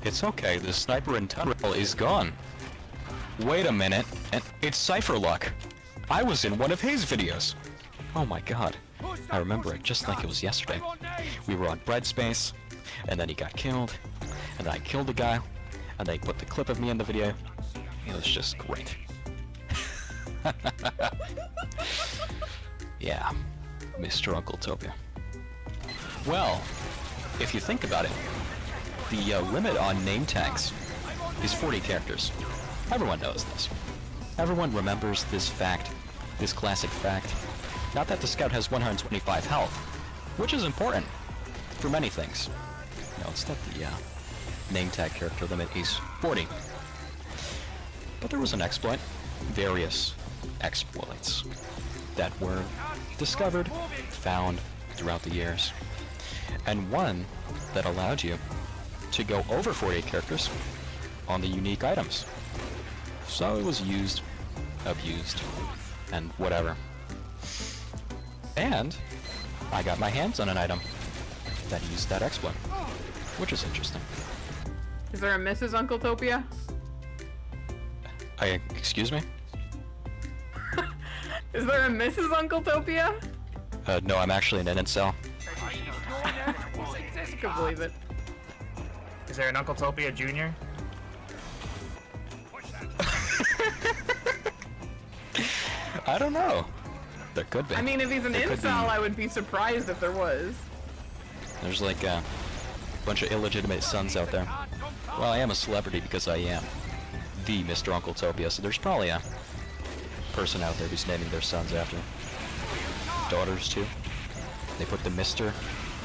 It's okay, the sniper in tunnel is gone. Wait a minute, and it's Cypher Luck. I was in one of his videos. Oh my god, I remember it just like it was yesterday. We were on Bread Space, and then he got killed, and then I killed the guy, and they put the clip of me in the video. It was just great. Yeah, Mr. Uncletopia. Well, if you think about it, the limit on name tags is 40 characters. Everyone knows this. Everyone remembers this fact, this classic fact. Not that the scout has 125 health, which is important for many things. No, it's that the name tag character limit is 40. But there was an exploit, various exploits, that were discovered, found throughout the years, and one that allowed you to go over 48 characters on the unique items. So it was used, abused, and whatever. And I got my hands on an item that used that exploit, which is interesting. Is there a Mrs. Uncletopia? Excuse me? Is there a Mrs. Uncletopia? No, I'm actually an incel. I can believe it. Is there an Uncletopia Jr.? I don't know. There could be. I mean, if he's an incel, I would be surprised if there was. There's like a bunch of illegitimate sons out there. Well, I am a celebrity because I am the Mr. Uncletopia, so there's probably a person out there who's naming their sons after. Daughters, too. They put the Mr.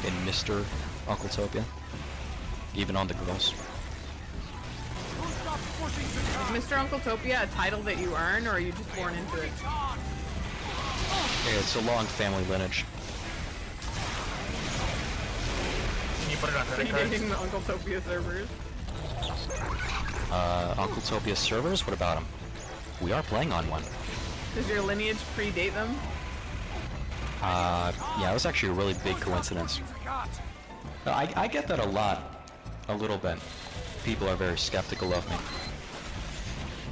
in Mr. Uncletopia. Even on the girls. Is Mr. Uncletopia a title that you earn, or are you just born into it? It's a long family lineage. Can you put it on credit cards? Predating the Uncletopia servers. Uncletopia servers? What about them? We are playing on one. Does your lineage predate them? Yeah, it was actually a really big coincidence. I get that a lot. A little bit. People are very skeptical of me.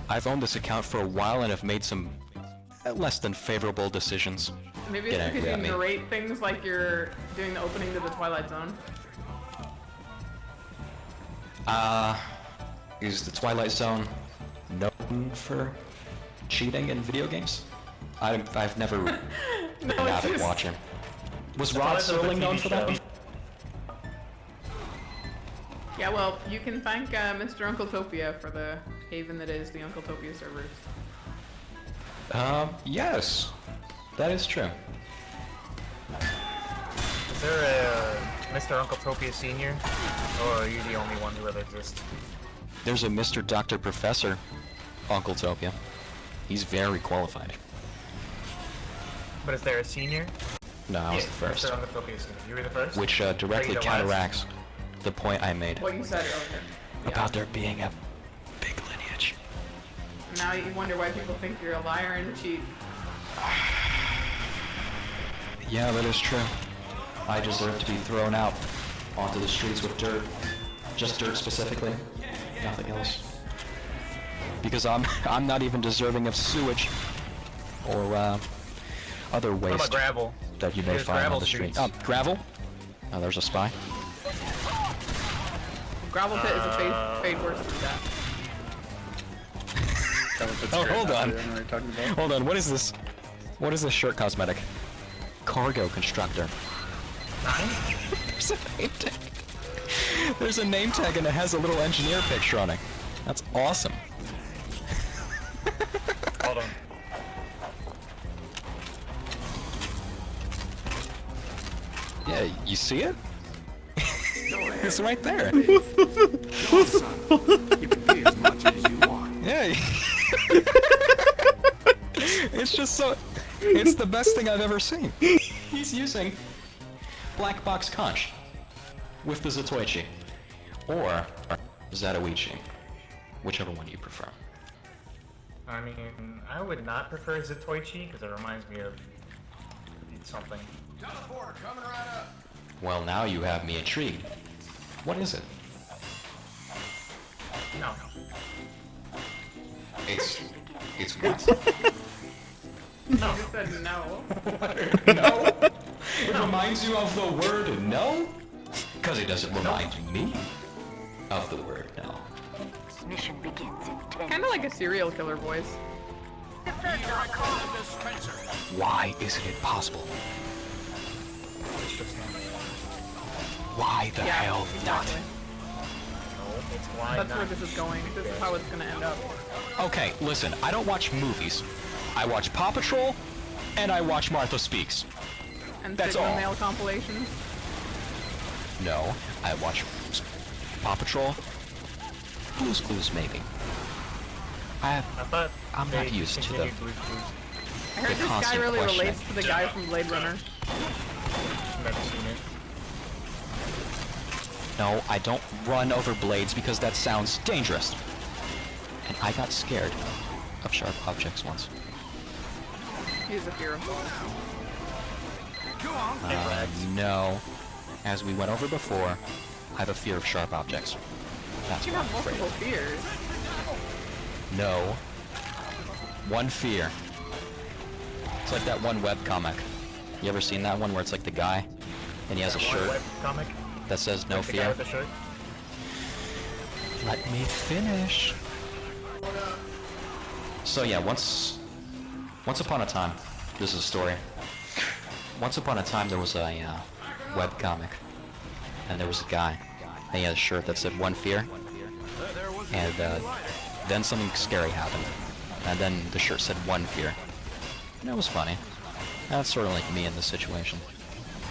I've owned this account for a while and have made some less than favorable decisions. Maybe it's because you narrate things like you're doing the opening to the Twilight Zone. Is the Twilight Zone known for cheating in video games? I've never been an avid watcher. Was Rod Serling known for that? Yeah, well, you can thank Mr. Uncletopia for the haven that is the Uncletopia servers. Yes. That is true. Is there a Mr. Uncletopia Senior? Or are you the only one who really exists? There's a Mr. Dr. Professor Uncletopia. He's very qualified. But is there a senior? No, I was the first. Mr. Uncletopia Senior. You were the first? Which directly counteracts the point I made What you said earlier. about there being a big lineage. Now you wonder why people think you're a liar and a cheat. Yeah, that is true. I deserve to be thrown out onto the streets with dirt. Just dirt specifically. Nothing else. Because I'm not even deserving of sewage or other waste. What about gravel? That you may There's find on gravel the street. streets. Oh, gravel? Oh, there's a spy. Gravel pit is a fade worse than that. Oh, hold on. Hold on, what is this? What is this shirt cosmetic? Cargo constructor. There's a name tag. There's a name tag and it has a little engineer picture on it. That's awesome. Hold on. Yeah, you see it? It's right there. You can pay as much as you want. Yeah. It's just so... It's the best thing I've ever seen. He's using Black Box Conch with the Zatoichi. Or Zatoichi. Whichever one you prefer. I mean, I would not prefer Zatoichi because it reminds me of something. Coming right up. Well, now you have me intrigued. What is it? No. It's what? You said no. No? It reminds you of the word no? Because it doesn't remind me of the word no. Mission begins in 10. Kind of like a serial killer voice. Why isn't it possible? Why the hell not? exactly. No, it's why That's not. where this is going. This is how it's gonna end up. Okay, listen, I don't watch movies. I watch Paw Patrol, and I watch Martha Speaks. And That's Sigma all. male compilations. No, I watch Paw Patrol. Blue's Clues, maybe. I thought I'm they not used to the- continued Blue's Clues. I heard The this guy constant really questioning. relates to the guy from Blade Runner. Never seen it. No, I don't run over blades because that sounds dangerous. And I got scared of sharp objects once. He's a fear of God now. No. As we went over before, I have a fear of sharp objects. That's You why have I'm afraid. multiple fears. No. One fear. It's like that one webcomic. You ever seen that one where it's like the guy and he has a shirt Web comic. that says no Like the guy fear? with the shirt. Let me finish. So yeah, once upon a time, this is a story. Once upon a time there was a webcomic, and there was a guy, and he had a shirt that said one fear, and then something scary happened, and then the shirt said one fear. And it was funny. That's sort of like me in this situation.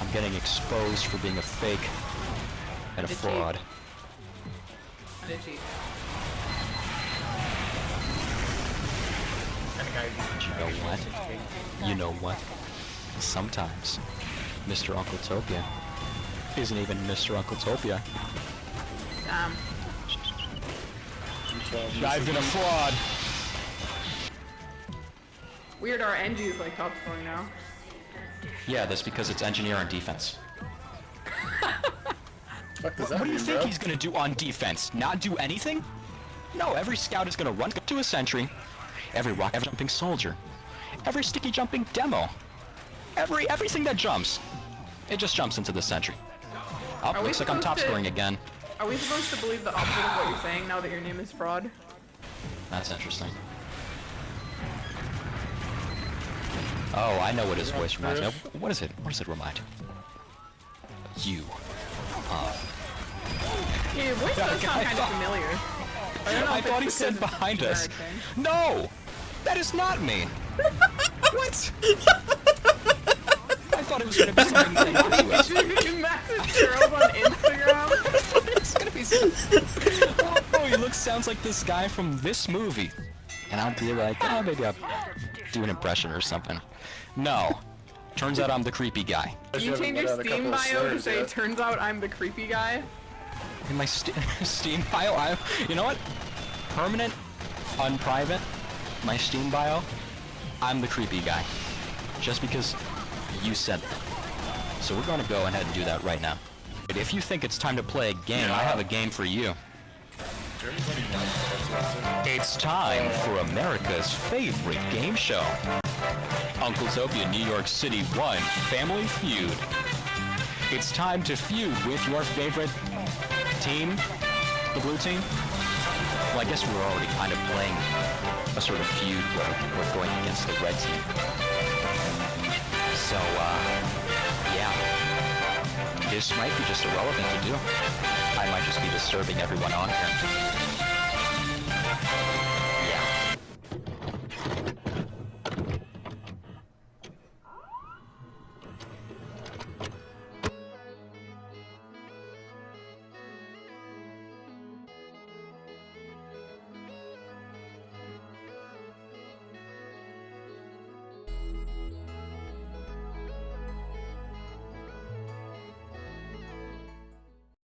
I'm getting exposed for being a fake and a Did you- fraud. Did you? And the guy who's You know what? You know what? Sometimes Mr. Uncletopia isn't even Mr. Uncletopia. I've been a fraud. Weird, our NG's like top scoring now. Yeah, that's because it's engineer on defense. What does that What do you mean, think bro? he's gonna do on defense? Not do anything? No, every scout is gonna run to a sentry, every rock jumping soldier, every sticky jumping demo, everything that jumps, it just jumps into the sentry. Oh, Are we looks like I'm supposed top to- scoring again. Are we supposed to believe the opposite of what you're saying now that your name is Fraud? That's interesting. Oh, I know what his voice reminds me of. What is it? What does it remind? You. Yeah, your voice does sound kind of familiar. I don't know I if thought he it's said because it's behind us. generic thing. No! That is not me! What? I thought it was gonna be something innocuous. You message girls on Instagram? It's gonna be oh, he sounds like this guy from this movie. And I'll be like, oh, maybe I'll do an impression or something. No. Turns out I'm the creepy guy. Can you change your Steam bio to say, turns out I'm the creepy guy? In my Steam bio, you know what? Permanent, unprivate, my Steam bio, I'm the creepy guy. Just because you said that. So we're going to go ahead and do that right now. If you think it's time to play a game, I have a game for you. It's time for America's favorite game show. Uncletopia New York City 1 Family Feud. It's time to feud with your favorite team, the blue team. Well, I guess we're already kind of playing a sort of feud where we're going against the red team. So, yeah. This might be just irrelevant to do. I might just be disturbing everyone on here.